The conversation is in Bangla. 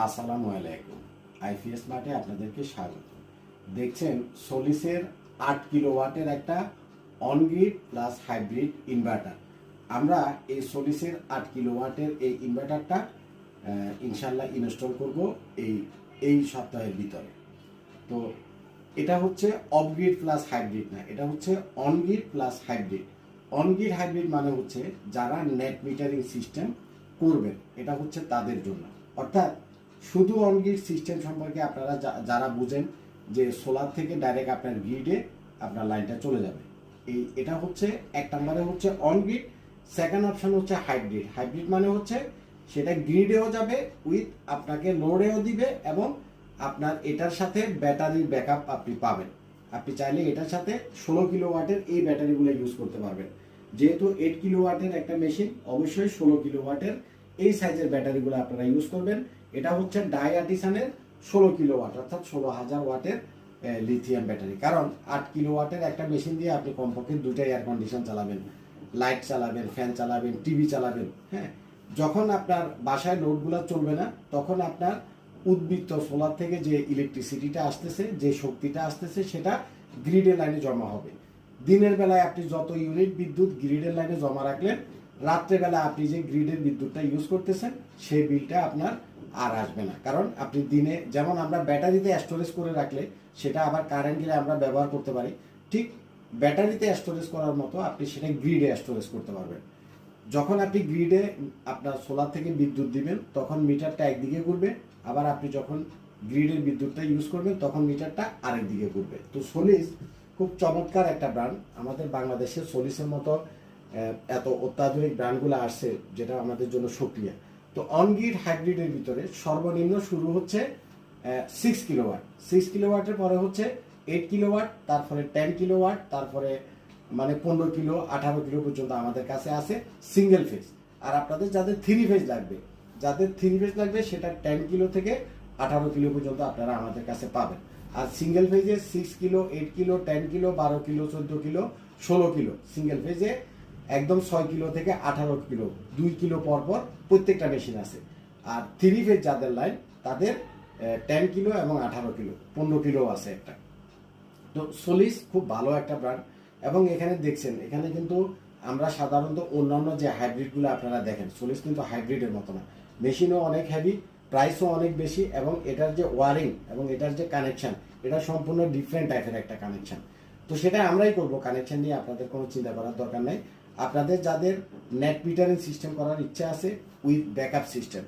আসসালামু আলাইকুম। আইপিএস মার্টে আপনাদেরকে স্বাগত। দেখছেন সোলিসের 8 কিলোওয়াটের একটা অনগ্রিড প্লাস হাইব্রিড ইনভার্টার। আমরা এই সোলিসের 8 কিলোওয়াটের এই ইনভার্টারটা ইনশাল্লাহ ইনস্টল করব এই সপ্তাহের ভিতরে। তো এটা হচ্ছে অফগ্রিড প্লাস হাইব্রিড না, এটা হচ্ছে on-grid plus hybrid. On-grid hybrid মানে হচ্ছে যারা নেট মিটারিং সিস্টেম করবেন, এটা হচ্ছে তাদের জন্য। অর্থাৎ শুধু অনগ্রিড সিস্টেম সম্পর্কে আপনারা যারা বুঝেন যে সোলার থেকে ডাইরেক্ট আপনার গ্রিডে আপনার লাইনটা চলে যাবে, এটা হচ্ছে এক নম্বরে হচ্ছে অনগ্রিড। সেকেন্ড অপশন হচ্ছে হাইব্রিড। হাইব্রিড মানে হচ্ছে সেটা গ্রিডেও যাবে, উইথ আপনাকে লোডেও দিবে, এবং আপনার এটার সাথে ব্যাটারির ব্যাকআপ আপনি পাবেন। আপনি চাইলে এটার সাথে 16 কিলোওয়াটের এই ব্যাটারিগুলো ইউজ করতে পারবেন। যেহেতু 8 কিলোওয়াটের একটা মেশিন, অবশ্যই 16 কিলোওয়াটের এই সাইজের ব্যাটারিগুলো আপনারা ইউজ করবেন। এটা হচ্ছে ডাই আর্টিসানের 16 কিলোওয়াট, অর্থাৎ 16,000 ওয়াটের লিথিয়াম ব্যাটারি। কারণ 8 কিলোওয়াটের একটা মেশিন দিয়ে আপনি কমপক্ষে দুটাই এয়ার কন্ডিশন চালাবেন, লাইট চালাবেন, ফ্যান চালাবেন, টিভি চালাবেন। হ্যাঁ, যখন আপনার বাসায় লোডগুলো চলবে না, তখন আপনার উদ্বৃত্ত সোলার থেকে যে ইলেকট্রিসিটিটা আসতেছে, যে শক্তিটা আসতেছে, সেটা গ্রিডের লাইনে জমা হবে। দিনের বেলায় আপনি যত ইউনিট বিদ্যুৎ গ্রিডের লাইনে জমা রাখলেন, রাত্রেবেলা আপনি যে গ্রিডের বিদ্যুৎটা ইউজ করতেছেন সেই বিলটা আপনার আর আসবে না। কারণ আপনি দিনে, যেমন আমরা ব্যাটারিতে স্টোরেজ করে রাখলে সেটা আবার কারেন্ট গেলে আমরা ব্যবহার করতে পারি, ঠিক ব্যাটারিতে স্টোরেজ করার মতো আপনি সেটা গ্রিডে স্টোরেজ করতে পারবেন। যখন আপনি গ্রিডে আপনার সোলার থেকে বিদ্যুৎ দিবেন, তখন মিটারটা একদিকে ঘুরবে, আবার আপনি যখন গ্রিডের বিদ্যুৎটা ইউজ করবেন তখন মিটারটা আরেক দিকে ঘুরবে। তো সোলিস খুব চমৎকার একটা ব্র্যান্ড। আমাদের বাংলাদেশের সোলিসের মতো এত অত্যাধুনিক ব্র্যান্ডগুলো আসছে, যেটা আমাদের জন্য সক্রিয়। তো অনগ্রিড হাইব্রিডের ভিতরে সর্বনিম্ন শুরু হচ্ছে 6 কিলোওয়াট। 6 কিলোওয়াটের পরে হচ্ছে 8 কিলোওয়াট, তারপরে 10 কিলোওয়াট, তারপরে মানে 15 কিলো 18 কিলো পর্যন্ত আমাদের কাছে আছে সিঙ্গেল ফেজ। আর আপনাদের যাদের 3 ফেজ লাগবে, সেটা 10 কিলো থেকে 18 কিলো পর্যন্ত আপনারা আমাদের কাছে পাবেন। আর সিঙ্গেল ফেজে 6 kilo, 8 kilo, 10 kilo, 12 kilo, 14 kilo, 16 kilo single ফেজে একদম 6 কিলো থেকে 18 কিলো 2 কিলো পর পর প্রত্যেকটা মেশিন আছে। আর 3 ফেজ যাদের লাইন, তাদের 10 কিলো এবং 18 কিলো, 15 কিলো আছে একটা। তো সোলিস খুব ভালো একটা ব্র্যান্ড। এবং এখানে দেখছেন, এখানে কিন্তু আমরা সাধারণত অন্যান্য যে হাইব্রিডগুলো আপনারা দেখেন, সোলিস কিন্তু হাইব্রিডের মতো না। মেশিনও অনেক হেভি, প্রাইসও অনেক বেশি, এবং এটার যে ওয়ারিং এবং এটার যে কানেকশন, এটা সম্পূর্ণ ডিফারেন্ট টাইপের একটা কানেকশন। তো সেটা আমরাই করব, কানেকশন নিয়ে আপনাদের কোনো চিন্তা করার দরকার নাই। আপনাদের যাদের নেট মিটারিং সিস্টেম করার ইচ্ছা আছে উইথ ব্যাকআপ সিস্টেম,